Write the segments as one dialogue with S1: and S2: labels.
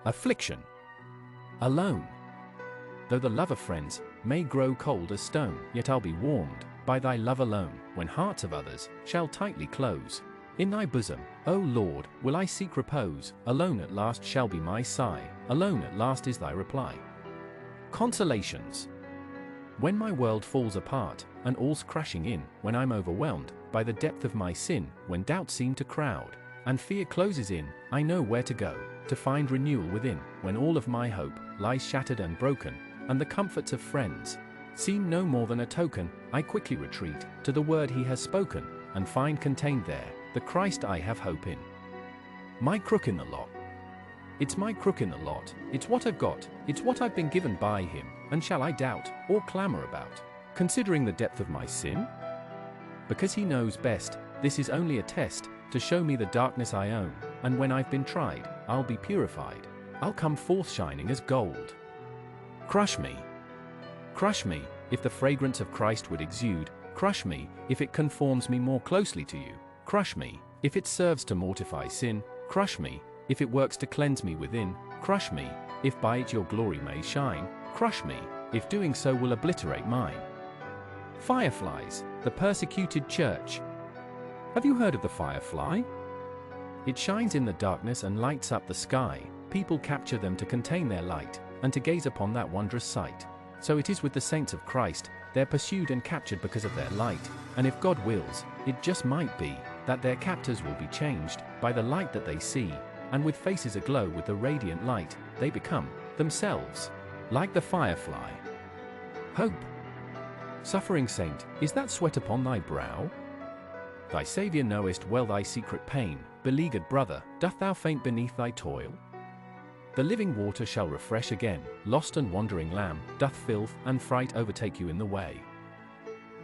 S1: Affliction. Alone. Though the love of friends may grow cold as stone, yet I'll be warmed by thy love alone, when hearts of others shall tightly close. In thy bosom, O Lord, will I seek repose. Alone at last shall be my sigh, alone at last is thy reply. Consolations. When my world falls apart, and all's crashing in, when I'm overwhelmed by the depth of my sin, when doubts seem to crowd, and fear closes in, I know where to go, to find renewal within. When all of my hope lies shattered and broken, and the comforts of friends seem no more than a token, I quickly retreat to the word he has spoken, and find contained there the Christ I have hope in. My crook in the lot. It's my crook in the lot, it's what I've got, it's what I've been given by him, and shall I doubt, or clamor about, considering the depth of my sin? Because he knows best, this is only a test, to show me the darkness I own, and when I've been tried, I'll be purified, I'll come forth shining as gold. Crush me. Crush me, if the fragrance of Christ would exude, crush me, if it conforms me more closely to you, crush me, if it serves to mortify sin, crush me, if it works to cleanse me within, crush me, if by it your glory may shine, crush me, if doing so will obliterate mine. Fireflies, the persecuted church. Have you heard of the firefly? It shines in the darkness and lights up the sky. People capture them to contain their light, and to gaze upon that wondrous sight. So it is with the saints of Christ, they're pursued and captured because of their light, and if God wills, it just might be that their captors will be changed by the light that they see, and with faces aglow with the radiant light, they become, themselves, like the firefly. Hope. Suffering saint, is that sweat upon thy brow? Thy Saviour knowest well thy secret pain, beleaguered brother, doth thou faint beneath thy toil? The living water shall refresh again, lost and wandering lamb, doth filth and fright overtake you in the way?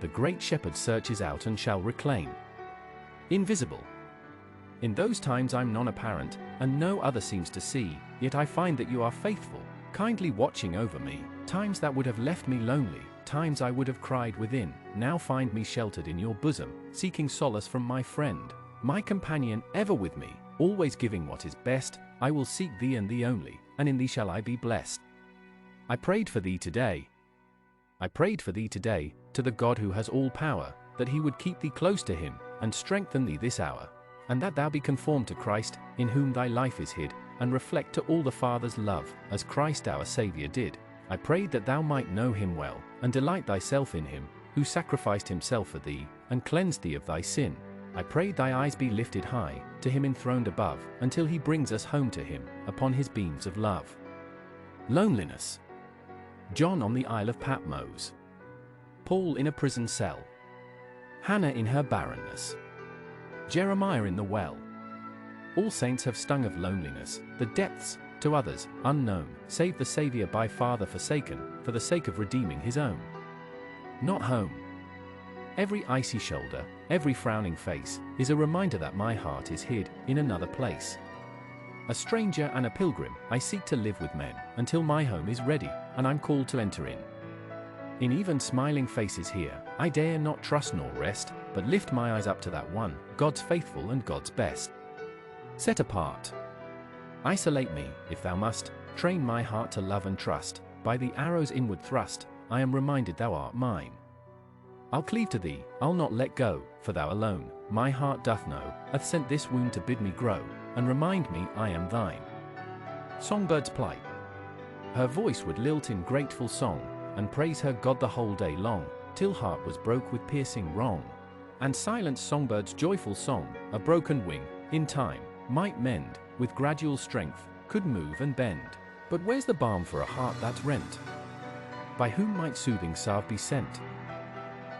S1: The great shepherd searches out and shall reclaim. Invisible. In those times I'm non-apparent, and no other seems to see, yet I find that you are faithful, kindly watching over me. Times that would have left me lonely, times I would have cried within, now find me sheltered in your bosom, seeking solace from my friend, my companion ever with me, always giving what is best. I will seek thee and thee only, and in thee shall I be blessed. I prayed for thee today. I prayed for thee today, to the God who has all power, that he would keep thee close to him, and strengthen thee this hour, and that thou be conformed to Christ, in whom thy life is hid, and reflect to all the Father's love, as Christ our Saviour did. I prayed that thou might know him well, and delight thyself in him, who sacrificed himself for thee, and cleansed thee of thy sin. I prayed thy eyes be lifted high, to him enthroned above, until he brings us home to him, upon his beams of love. Loneliness. John on the Isle of Patmos. Paul in a prison cell. Hannah in her barrenness. Jeremiah in the well. All saints have stung of loneliness, the depths, to others, unknown, save the Saviour by Father forsaken, for the sake of redeeming his own. Not home. Every icy shoulder, every frowning face, is a reminder that my heart is hid in another place. A stranger and a pilgrim, I seek to live with men, until my home is ready, and I'm called to enter in. In even smiling faces here, I dare not trust nor rest, but lift my eyes up to that one, God's faithful and God's best. Set apart. Isolate me, if thou must, train my heart to love and trust, by the arrow's inward thrust, I am reminded thou art mine. I'll cleave to thee, I'll not let go, for thou alone, my heart doth know, hath sent this wound to bid me grow, and remind me I am thine. Songbird's plight. Her voice would lilt in grateful song, and praise her God the whole day long, till heart was broke with piercing wrong. And silent songbird's joyful song, a broken wing, in time, might mend, with gradual strength, could move and bend. But where's the balm for a heart that's rent? By whom might soothing salve be sent?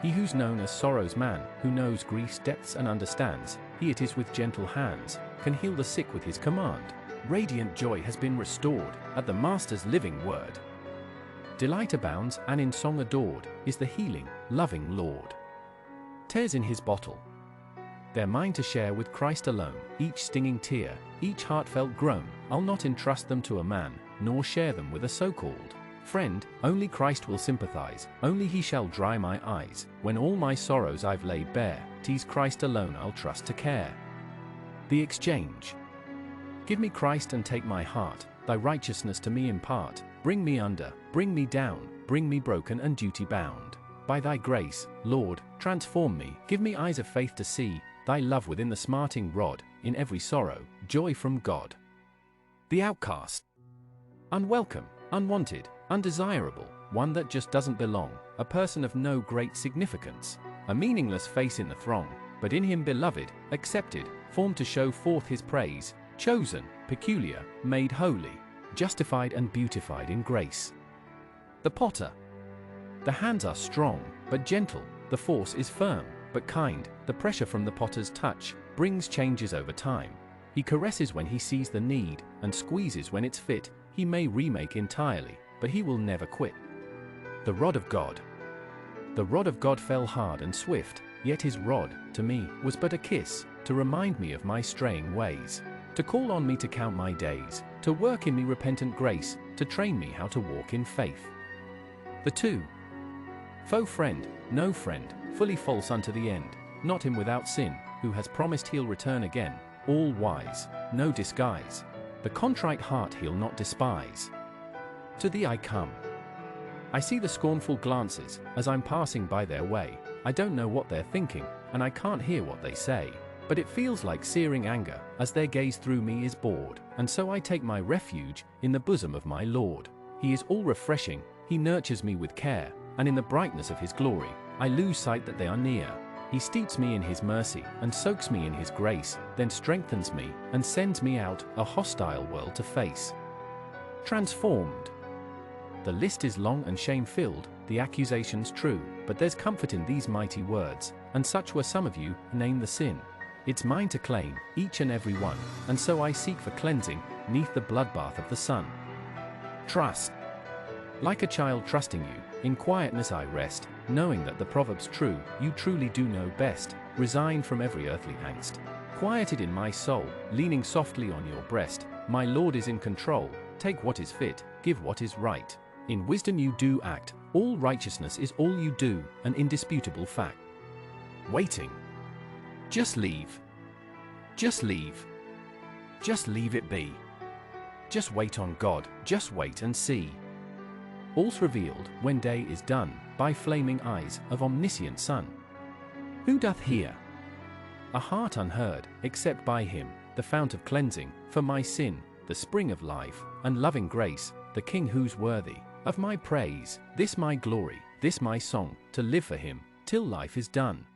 S1: He who's known as sorrow's man, who knows grief's depths and understands, he it is with gentle hands, can heal the sick with his command. Radiant joy has been restored, at the Master's living word. Delight abounds, and in song adored, is the healing, loving Lord. Tears in his bottle. They're mine to share with Christ alone, each stinging tear, each heartfelt groan, I'll not entrust them to a man, nor share them with a so-called friend. Only Christ will sympathize, only he shall dry my eyes, when all my sorrows I've laid bare, 'tis Christ alone I'll trust to care. The exchange. Give me Christ and take my heart, thy righteousness to me impart. Bring me under, bring me down, bring me broken and duty bound. By thy grace, Lord, transform me, give me eyes of faith to see thy love within the smarting rod, in every sorrow, joy from God. The outcast. Unwelcome, unwanted, undesirable, one that just doesn't belong, a person of no great significance, a meaningless face in the throng, but in him beloved, accepted, formed to show forth his praise, chosen, peculiar, made holy, justified and beautified in grace. The potter. The hands are strong, but gentle, the force is firm, but kind, the pressure from the potter's touch brings changes over time. He caresses when he sees the need, and squeezes when it's fit. He may remake entirely, but he will never quit. The rod of God. The rod of God fell hard and swift, yet his rod, to me, was but a kiss, to remind me of my straying ways, to call on me to count my days, to work in me repentant grace, to train me how to walk in faith. The two. Faux friend, no friend, fully false unto the end, not him without sin, who has promised he'll return again, all wise, no disguise. The contrite heart he'll not despise. To thee I come. I see the scornful glances, as I'm passing by their way. I don't know what they're thinking, and I can't hear what they say. But it feels like searing anger, as their gaze through me is bored, and so I take my refuge in the bosom of my Lord. He is all refreshing, he nurtures me with care, and in the brightness of his glory, I lose sight that they are near. He steeps me in his mercy, and soaks me in his grace, then strengthens me, and sends me out, a hostile world to face. Transformed. The list is long and shame-filled, the accusations true, but there's comfort in these mighty words, and such were some of you, name the sin. It's mine to claim, each and every one, and so I seek for cleansing, neath the bloodbath of the Son. Trust. Like a child trusting you, in quietness I rest, knowing that the proverb's true, you truly do know best, resign from every earthly angst. Quieted in my soul, leaning softly on your breast, my Lord is in control, take what is fit, give what is right. In wisdom you do act, all righteousness is all you do, an indisputable fact. Waiting. Just leave. Just leave. Just leave it be. Just wait on God, just wait and see. All's revealed, when day is done, by flaming eyes of omniscient Son. Who doth hear? A heart unheard, except by him, the fount of cleansing, for my sin, the spring of life, and loving grace, the King who's worthy of my praise, this my glory, this my song, to live for him, till life is done.